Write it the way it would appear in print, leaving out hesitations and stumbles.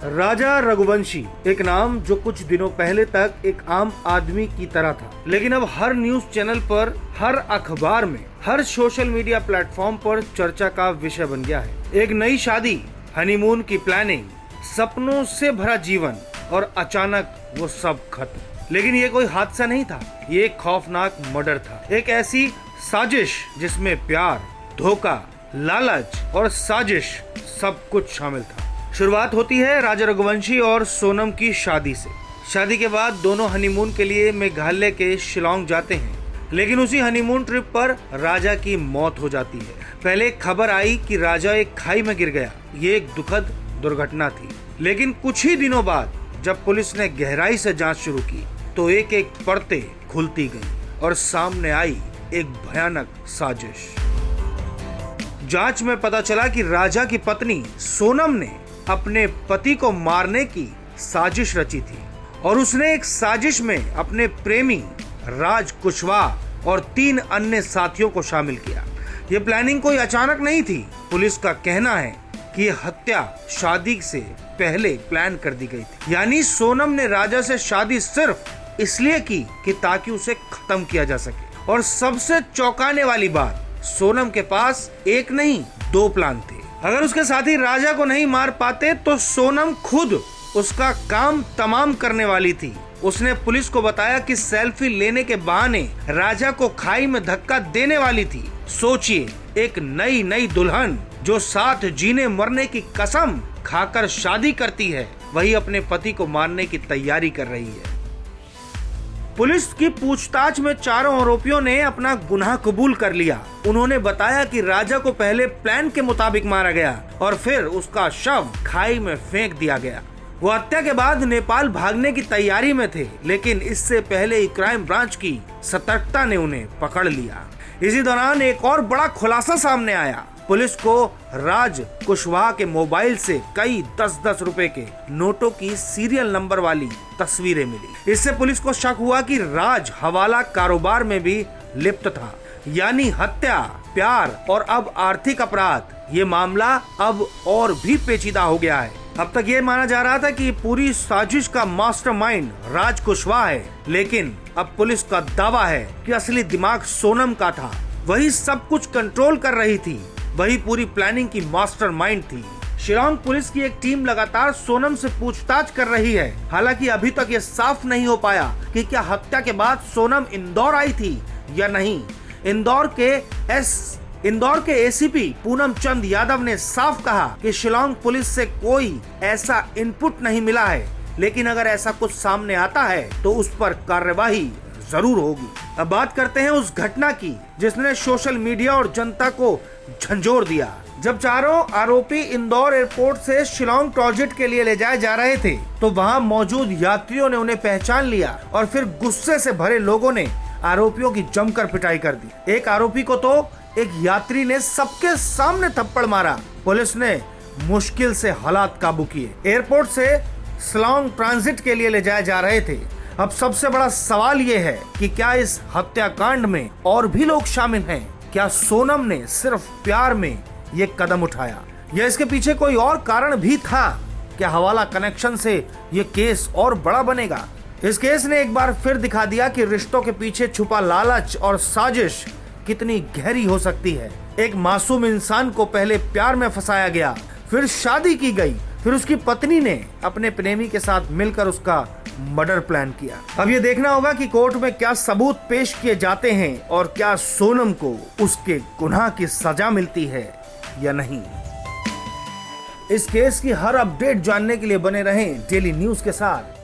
राजा रघुवंशी, एक नाम जो कुछ दिनों पहले तक एक आम आदमी की तरह था, लेकिन अब हर न्यूज चैनल पर, हर अखबार में, हर सोशल मीडिया प्लेटफॉर्म पर चर्चा का विषय बन गया है। एक नई शादी, हनीमून की प्लानिंग, सपनों से भरा जीवन और अचानक वो सब खत्म। लेकिन ये कोई हादसा नहीं था, ये एक खौफनाक मर्डर था। एक ऐसी साजिश जिसमें प्यार, धोखा, लालच और साजिश सब कुछ शामिल था। शुरुआत होती है राजा रघुवंशी और सोनम की शादी से। शादी के बाद दोनों हनीमून के लिए मेघालय के शिलांग जाते हैं, लेकिन उसी हनीमून ट्रिप पर राजा की मौत हो जाती है। पहले खबर आई कि राजा एक खाई में गिर गया। ये एक दुखद दुर्घटना थी, लेकिन कुछ ही दिनों बाद जब पुलिस ने गहराई से जांच शुरू की तो एक एक परतें खुलती गईं और सामने आई एक भयानक साजिश। जांच में पता चला कि राजा की पत्नी सोनम ने अपने पति को मारने की साजिश रची थी और उसने एक साजिश में अपने प्रेमी राज कुशवाहा और 3 अन्य साथियों को शामिल किया। ये प्लानिंग कोई अचानक नहीं थी। पुलिस का कहना है कि ये हत्या शादी से पहले प्लान कर दी गई थी। यानी सोनम ने राजा से शादी सिर्फ इसलिए की कि ताकि उसे खत्म किया जा सके। और सबसे चौंकाने वाली बात, सोनम के पास एक नहीं 2 प्लान थे। अगर उसके साथी राजा को नहीं मार पाते तो सोनम खुद उसका काम तमाम करने वाली थी। उसने पुलिस को बताया कि सेल्फी लेने के बहाने राजा को खाई में धक्का देने वाली थी। सोचिए, एक नई दुल्हन जो साथ जीने मरने की कसम खाकर शादी करती है, वही अपने पति को मारने की तैयारी कर रही है। पुलिस की पूछताछ में चारों आरोपियों ने अपना गुनाह कबूल कर लिया। उन्होंने बताया कि राजा को पहले प्लान के मुताबिक मारा गया और फिर उसका शव खाई में फेंक दिया गया। वो हत्या के बाद नेपाल भागने की तैयारी में थे, लेकिन इससे पहले ही क्राइम ब्रांच की सतर्कता ने उन्हें पकड़ लिया। इसी दौरान एक और बड़ा खुलासा सामने आया। पुलिस को राज कुशवाहा के मोबाइल से कई 10-10 रुपए के नोटों की सीरियल नंबर वाली तस्वीरें मिली। इससे पुलिस को शक हुआ कि राज हवाला कारोबार में भी लिप्त था। यानी हत्या, प्यार और अब आर्थिक अपराध, ये मामला अब और भी पेचीदा हो गया है। अब तक ये माना जा रहा था कि पूरी साजिश का मास्टरमाइंड राज कुशवाहा है, लेकिन अब पुलिस का दावा है कि असली दिमाग सोनम का था। वही सब कुछ कंट्रोल कर रही थी, वही पूरी प्लानिंग की मास्टरमाइंड थी। शिलांग पुलिस की एक टीम लगातार सोनम से पूछताछ कर रही है। हालांकि अभी तक ये साफ नहीं हो पाया कि क्या हत्या के बाद सोनम इंदौर आई थी या नहीं। इंदौर के एसीपी पूनम चंद यादव ने साफ कहा कि शिलांग पुलिस से कोई ऐसा इनपुट नहीं मिला है, लेकिन अगर ऐसा कुछ सामने आता है तो उस पर कार्रवाई जरूर होगी। अब बात करते हैं उस घटना की जिसने सोशल मीडिया और जनता को झंझोर दिया। जब चारों आरोपी इंदौर एयरपोर्ट से शिलांग प्रोजेक्ट के लिए ले जाए जा रहे थे तो वहां मौजूद यात्रियों ने उन्हें पहचान लिया और फिर गुस्से से भरे लोगों ने आरोपियों की जमकर पिटाई कर दी। एक आरोपी को तो एक यात्री ने सबके सामने थप्पड़ मारा। पुलिस ने मुश्किल से हालात काबू किए। एयरपोर्ट से शिलांग ट्रांजिट के लिए ले जाए जा रहे थे। अब सबसे बड़ा सवाल ये है कि क्या इस हत्याकांड में और भी लोग शामिल हैं? क्या सोनम ने सिर्फ प्यार में ये कदम उठाया या इसके पीछे कोई और कारण भी था? क्या हवाला कनेक्शन से ये केस और बड़ा बनेगा? इस केस ने एक बार फिर दिखा दिया कि रिश्तों के पीछे छुपा लालच और साजिश कितनी गहरी हो सकती है। एक मासूम इंसान को पहले प्यार में फंसाया गया, फिर शादी की गई, फिर उसकी पत्नी ने अपने प्रेमी के साथ मिलकर उसका मर्डर प्लान किया। अब ये देखना होगा कि कोर्ट में क्या सबूत पेश किए जाते हैं और क्या सोनम को उसके गुनाह की सजा मिलती है या नहीं। इस केस की हर अपडेट जानने के लिए बने रहें डेली न्यूज के साथ।